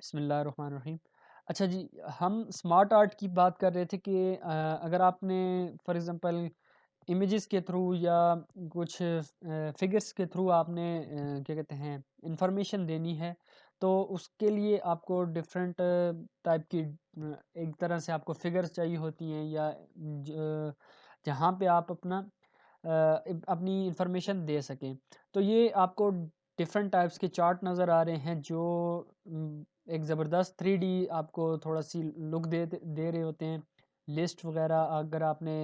बिस्मिल्लाहिर्रहमानिर्रहीम। अच्छा जी, हम स्मार्ट आर्ट की बात कर रहे थे कि अगर आपने फॉर एग्ज़ाम्पल इमेजेस के थ्रू या कुछ फिगर्स के थ्रू आपने क्या कहते हैं इंफॉर्मेशन देनी है, तो उसके लिए आपको डिफरेंट टाइप की एक तरह से आपको फिगर्स चाहिए होती हैं या जहाँ पे आप अपना अपनी इंफॉर्मेशन दे सकें। तो ये आपको डिफरेंट टाइप्स के चार्ट नज़र आ रहे हैं जो एक ज़बरदस्त 3D आपको थोड़ा-सी लुक दे रहे होते हैं। लिस्ट वग़ैरह अगर आपने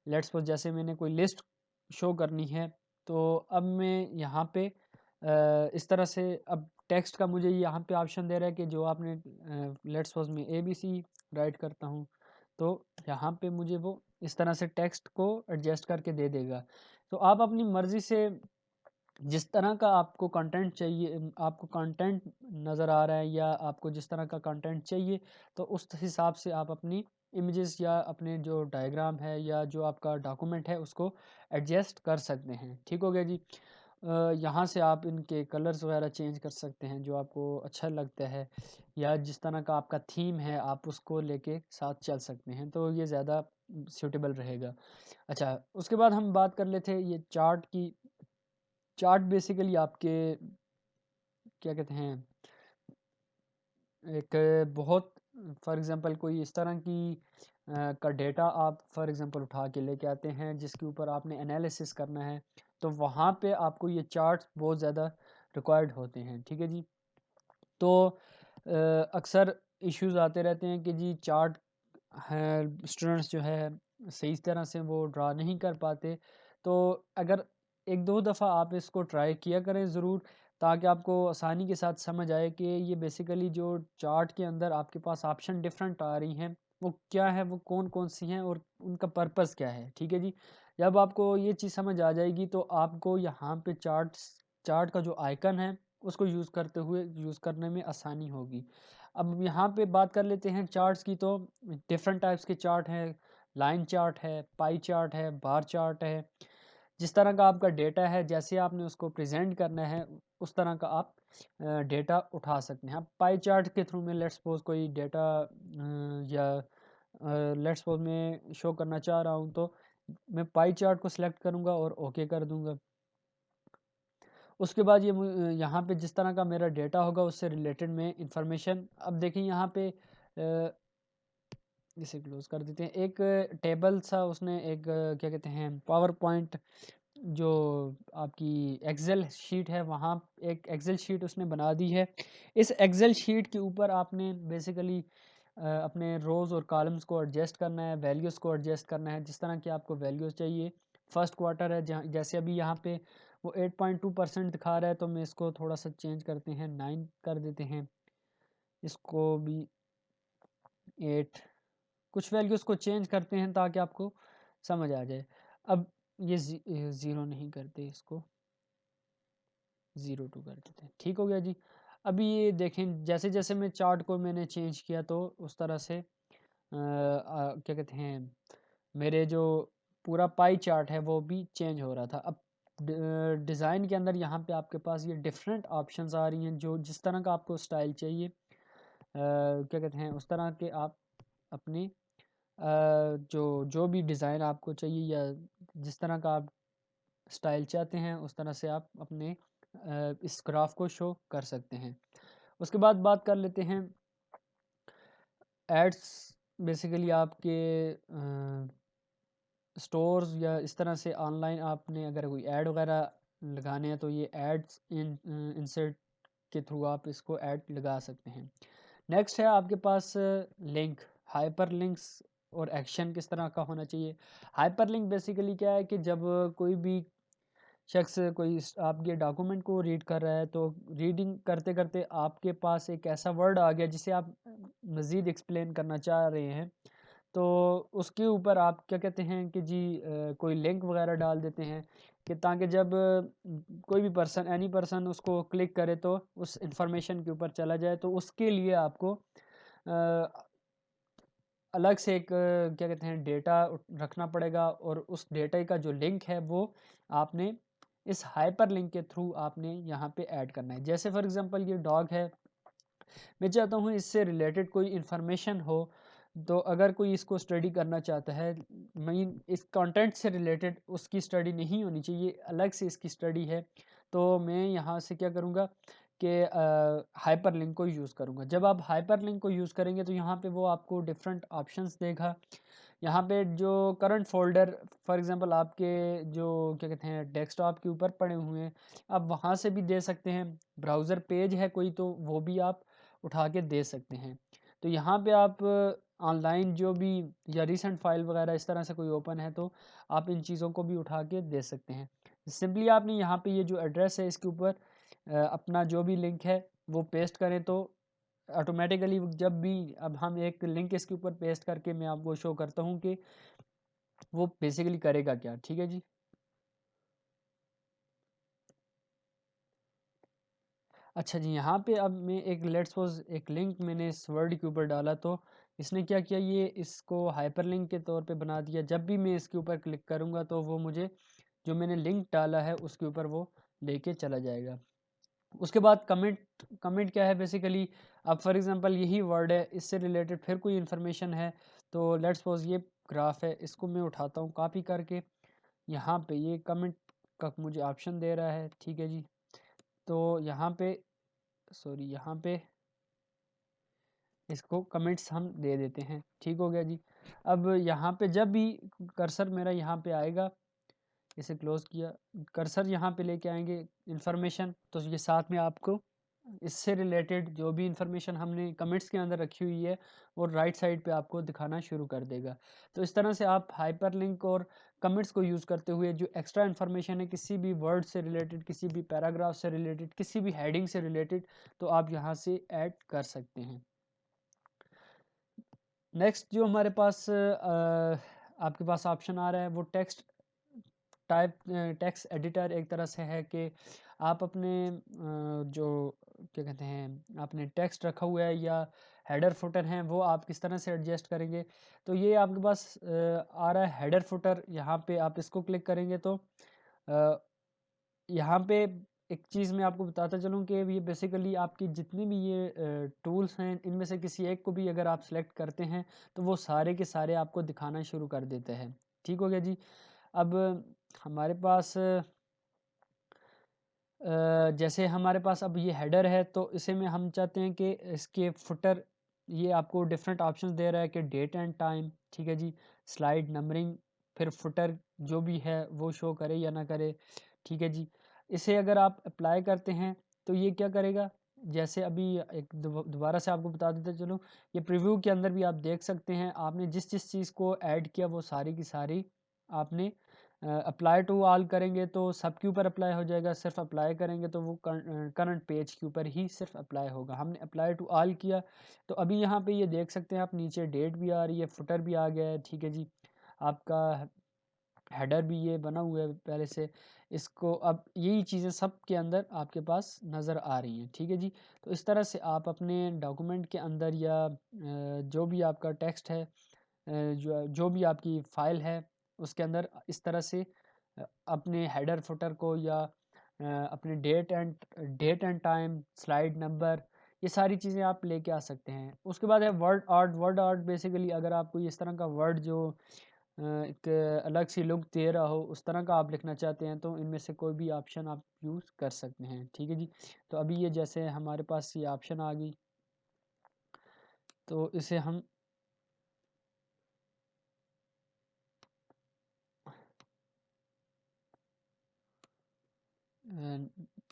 लेट्स सपोज़ जैसे मैंने कोई लिस्ट शो करनी है, तो अब मैं यहाँ पे इस तरह से अब टेक्स्ट का मुझे यहाँ पे ऑप्शन दे रहा है कि जो आपने लेट्स सपोज़ मैं एबीसी राइट करता हूँ, तो यहाँ पे मुझे वो इस तरह से टेक्स्ट को एडजस्ट करके दे देगा। तो आप अपनी मर्ज़ी से जिस तरह का आपको कंटेंट चाहिए आपको कंटेंट नज़र आ रहा है या आपको जिस तरह का कंटेंट चाहिए, तो उस हिसाब से आप अपनी इमेजेस या अपने जो डायग्राम है या जो आपका डॉक्यूमेंट है उसको एडजस्ट कर सकते हैं। ठीक हो गया जी। यहाँ से आप इनके कलर्स वगैरह चेंज कर सकते हैं जो आपको अच्छा लगता है या जिस तरह का आपका थीम है आप उसको लेके साथ चल सकते हैं, तो ये ज़्यादा सूटेबल रहेगा। अच्छा, उसके बाद हम बात कर लेते हैं ये चार्ट की। चार्ट बेसिकली आपके क्या कहते हैं एक बहुत फॉर एग्जांपल कोई इस तरह की का डेटा आप फॉर एग्जांपल उठा के लेके आते हैं जिसके ऊपर आपने एनालिसिस करना है, तो वहाँ पे आपको ये चार्ट्स बहुत ज़्यादा रिक्वायर्ड होते हैं। ठीक है जी। तो अक्सर इश्यूज आते रहते हैं कि जी चार्ट है स्टूडेंट्स जो है सही तरह से वो ड्रा नहीं कर पाते। तो अगर एक दो दफ़ा आप इसको ट्राई किया करें ज़रूर, ताकि आपको आसानी के साथ समझ आए कि ये बेसिकली जो चार्ट के अंदर आपके पास ऑप्शन डिफरेंट आ रही हैं वो क्या है, वो कौन कौन सी हैं और उनका पर्पस क्या है। ठीक है जी। जब आपको ये चीज़ समझ आ जाएगी तो आपको यहाँ पे चार्ट का जो आइकन है उसको यूज़ करने में आसानी होगी। अब यहाँ पे बात कर लेते हैं चार्ट्स की, तो डिफरेंट टाइप्स के चार्ट हैं। लाइन चार्ट है, पाई चार्ट है, बार चार्ट है। जिस तरह का आपका डेटा है, जैसे आपने उसको प्रेजेंट करना है उस तरह का आप डेटा उठा सकते हैं। अब पाई चार्ट के थ्रू में लेट्स सपोज कोई डेटा या लेट्स सपोज मैं शो करना चाह रहा हूँ, तो मैं पाई चार्ट को सिलेक्ट करूँगा और ओके कर दूँगा। उसके बाद यहाँ पे जिस तरह का मेरा डेटा होगा उससे रिलेटेड मैं इंफॉर्मेशन अब देखिए यहाँ पे इसे क्लोज कर देते हैं। एक टेबल सा उसने एक क्या कहते हैं पावर पॉइंट जो आपकी एक्सेल शीट है वहाँ एक एक्सेल शीट उसने बना दी है। इस एक्सेल शीट के ऊपर आपने बेसिकली अपने रोज़ और कॉलम्स को एडजस्ट करना है, वैल्यूज़ को एडजस्ट करना है जिस तरह की आपको वैल्यूज़ चाहिए। फर्स्ट क्वार्टर है जहाँ जैसे अभी यहाँ पे वो 8.2% दिखा रहा है, तो मैं इसको थोड़ा सा चेंज करते हैं, 9 कर देते हैं। इसको भी 8 कुछ वैल्यूज़ को चेंज करते हैं ताकि आपको समझ आ जाए। अब ये ज़ीरो नहीं करते, इसको 02 कर देते हैं। ठीक हो गया जी। अभी ये देखें जैसे-जैसे मैं चार्ट को मैंने चेंज किया तो उस तरह से क्या कहते हैं मेरे जो पूरा पाई चार्ट है वो भी चेंज हो रहा था। अब डिज़ाइन के अंदर यहाँ पे आपके पास ये डिफरेंट ऑप्शंस आ रही हैं जो जिस तरह का आपको स्टाइल चाहिए क्या कहते हैं उस तरह के आप अपनी जो जो भी डिज़ाइन आपको चाहिए या जिस तरह का आप स्टाइल चाहते हैं उस तरह से आप अपने इस ग्राफ को शो कर सकते हैं। उसके बाद बात कर लेते हैं एड्स। बेसिकली आपके स्टोर्स या इस तरह से ऑनलाइन आपने अगर कोई ऐड वगैरह लगाने हैं तो ये एड्स इंसर्ट के थ्रू आप इसको ऐड लगा सकते हैं। नेक्स्ट है आपके पास लिंक, हाइपर लिंक्स और एक्शन किस तरह का होना चाहिए। हाइपर लिंक बेसिकली क्या है कि जब कोई भी शख्स आपके डॉक्यूमेंट को रीड कर रहा है तो रीडिंग करते करते आपके पास एक ऐसा वर्ड आ गया जिसे आप मज़ीद एक्सप्लेन करना चाह रहे हैं, तो उसके ऊपर आप क्या कहते हैं कि जी कोई लिंक वगैरह डाल देते हैं कि ताकि जब कोई भी पर्सन एनी पर्सन उसको क्लिक करे तो उस इंफॉर्मेशन के ऊपर चला जाए। तो उसके लिए आपको अलग से एक क्या कहते हैं डेटा रखना पड़ेगा और उस डेटा का जो लिंक है वो आपने इस हाइपर लिंक के थ्रू आपने यहाँ पे ऐड करना है। जैसे फॉर एग्जांपल ये डॉग है, मैं चाहता हूँ इससे रिलेटेड कोई इन्फॉर्मेशन हो, तो अगर कोई इसको स्टडी करना चाहता है, मेन इस कंटेंट से रिलेटेड उसकी स्टडी नहीं होनी चाहिए, अलग से इसकी स्टडी है, तो मैं यहाँ से क्या करूँगा कि हाइपरलिंक को यूज़ करूँगा। जब आप हाइपरलिंक को यूज़ करेंगे तो यहाँ पे वो आपको डिफरेंट ऑप्शंस देगा। यहाँ पे जो करंट फ़ोल्डर फॉर एग्ज़ाम्पल आपके जो क्या कहते हैं डेस्कटॉप के ऊपर पड़े हुए हैं, आप वहाँ से भी दे सकते हैं। ब्राउज़र पेज है कोई तो वो भी आप उठा के दे सकते हैं। तो यहाँ पे आप ऑनलाइन जो भी या रीसेंट फ़ाइल वगैरह इस तरह से कोई ओपन है तो आप इन चीज़ों को भी उठा के दे सकते हैं। सिंपली आपने यहाँ पे ये जो एड्रेस है इसके ऊपर अपना जो भी लिंक है वो पेस्ट करें तो ऑटोमेटिकली जब भी अब हम एक लिंक इसके ऊपर पेस्ट करके मैं आपको शो करता हूँ कि वो बेसिकली करेगा क्या। ठीक है जी। अच्छा जी, यहाँ पे अब मैं एक लेट्स सपोज एक लिंक मैंने इस वर्ड के ऊपर डाला तो इसने क्या किया, ये इसको हाइपरलिंक के तौर पे बना दिया। जब भी मैं इसके ऊपर क्लिक करूँगा तो वो मुझे जो मैंने लिंक डाला है उसके ऊपर वो लेके चला जाएगा। उसके बाद कमेंट, कमेंट क्या है बेसिकली, अब फॉर एग्जांपल यही वर्ड है, इससे रिलेटेड फिर कोई इन्फॉर्मेशन है तो लेट्स सपोज ये ग्राफ है, इसको मैं उठाता हूँ कॉपी करके, यहाँ पे ये कमेंट का मुझे ऑप्शन दे रहा है। ठीक है जी। तो यहाँ पे सॉरी यहाँ पे इसको कमेंट्स हम दे देते हैं। ठीक हो गया जी। अब यहाँ पे जब भी कर्सर मेरा यहाँ पे आएगा, इसे क्लोज किया, कर्सर यहाँ पे लेके आएंगे इन्फॉर्मेशन, तो ये साथ में आपको इससे रिलेटेड जो भी इंफॉर्मेशन हमने कमेंट्स के अंदर रखी हुई है वो राइट साइड पे आपको दिखाना शुरू कर देगा। तो इस तरह से आप हाइपरलिंक और कमेंट्स को यूज़ करते हुए जो एक्स्ट्रा इन्फॉर्मेशन है किसी भी वर्ड से रिलेटेड, किसी भी पैराग्राफ से रिलेटेड, किसी भी हेडिंग से रिलेटेड, तो आप यहाँ से ऐड कर सकते हैं। नेक्स्ट जो हमारे पास आपके पास ऑप्शन आ रहा है वो टेक्स्ट टाइप, टेक्स्ट एडिटर एक तरह से है कि आप अपने जो क्या कहते हैं आपने टेक्स्ट रखा हुआ है या हेडर फुटर हैं वो आप किस तरह से एडजस्ट करेंगे। तो ये आपके पास आ रहा है हेडर फुटर, यहाँ पे आप इसको क्लिक करेंगे तो अ, यहाँ पे एक चीज़ मैं आपको बताता चलूँ कि ये बेसिकली आपकी जितनी भी ये टूल्स हैं इनमें से किसी एक को भी अगर आप सेलेक्ट करते हैं तो वो सारे के सारे आपको दिखाना शुरू कर देते हैं। ठीक हो गया जी। अब हमारे पास जैसे हमारे पास अब ये हेडर है तो इसे में हम चाहते हैं कि इसके फुटर, ये आपको डिफरेंट ऑप्शंस दे रहा है कि डेट एंड टाइम। ठीक है जी। स्लाइड नंबरिंग, फिर फुटर जो भी है वो शो करे या ना करे। ठीक है जी। इसे अगर आप अप्लाई करते हैं तो ये क्या करेगा, जैसे अभी एक दोबारा से आपको बता देते चलो, ये प्रीव्यू के अंदर भी आप देख सकते हैं आपने जिस जिस चीज़ को ऐड किया वो सारी की सारी आपने अप्लाई टू ऑल करेंगे तो सबके ऊपर अप्लाई हो जाएगा, सिर्फ अप्लाई करेंगे तो वो करंट पेज के ऊपर ही सिर्फ अप्लाई होगा। हमने अप्लाई टू ऑल किया तो अभी यहाँ पे ये देख सकते हैं आप, नीचे डेट भी आ रही है, फुटर भी आ गया है। ठीक है जी। आपका हेडर भी ये बना हुआ है पहले से, इसको अब यही चीज़ें सब के अंदर आपके पास नज़र आ रही हैं। ठीक है जी। तो इस तरह से आप अपने डॉक्यूमेंट के अंदर या जो भी आपका टेक्स्ट है, जो जो भी आपकी फ़ाइल है उसके अंदर इस तरह से अपने हेडर फुटर को या अपने date and time, slide number, ये सारी चीज़ें आप लेके आ सकते हैं। उसके बाद है word art. Word art basically अगर आप कोई इस तरह का वर्ड जो एक अलग सी लुक दे रहा हो उस तरह का आप लिखना चाहते हैं तो इनमें से कोई भी ऑप्शन आप यूज़ कर सकते हैं। ठीक है जी। तो अभी ये जैसे हमारे पास ये ऑप्शन आ गई तो इसे हम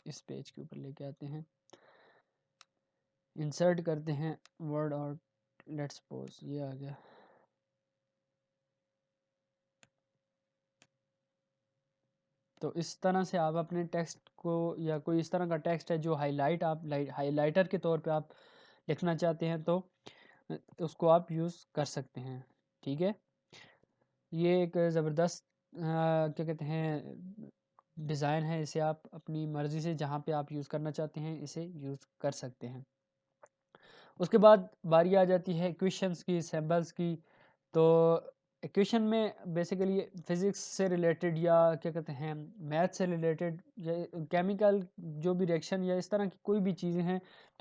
इस पेज के ऊपर लेके आते हैं, इंसर्ट करते हैं वर्ड और लेट्स सपोज ये आ गया। तो इस तरह से आप अपने टेक्स्ट को या कोई इस तरह का टेक्स्ट है जो हाईलाइट आप हाईलाइटर के तौर पे आप लिखना चाहते हैं तो उसको आप यूज़ कर सकते हैं। ठीक है। ये एक ज़बरदस्त क्या कहते हैं डिज़ाइन है, इसे आप अपनी मर्ज़ी से जहाँ पे आप यूज़ करना चाहते हैं इसे यूज़ कर सकते हैं। उसके बाद बारी आ जाती है इक्वेशंस की, सिंबल्स की। तो इक्वेशन में बेसिकली फिज़िक्स से रिलेटेड या क्या कहते हैं मैथ से रिलेटेड या केमिकल जो भी रिएक्शन या इस तरह की कोई भी चीज़ें हैं तो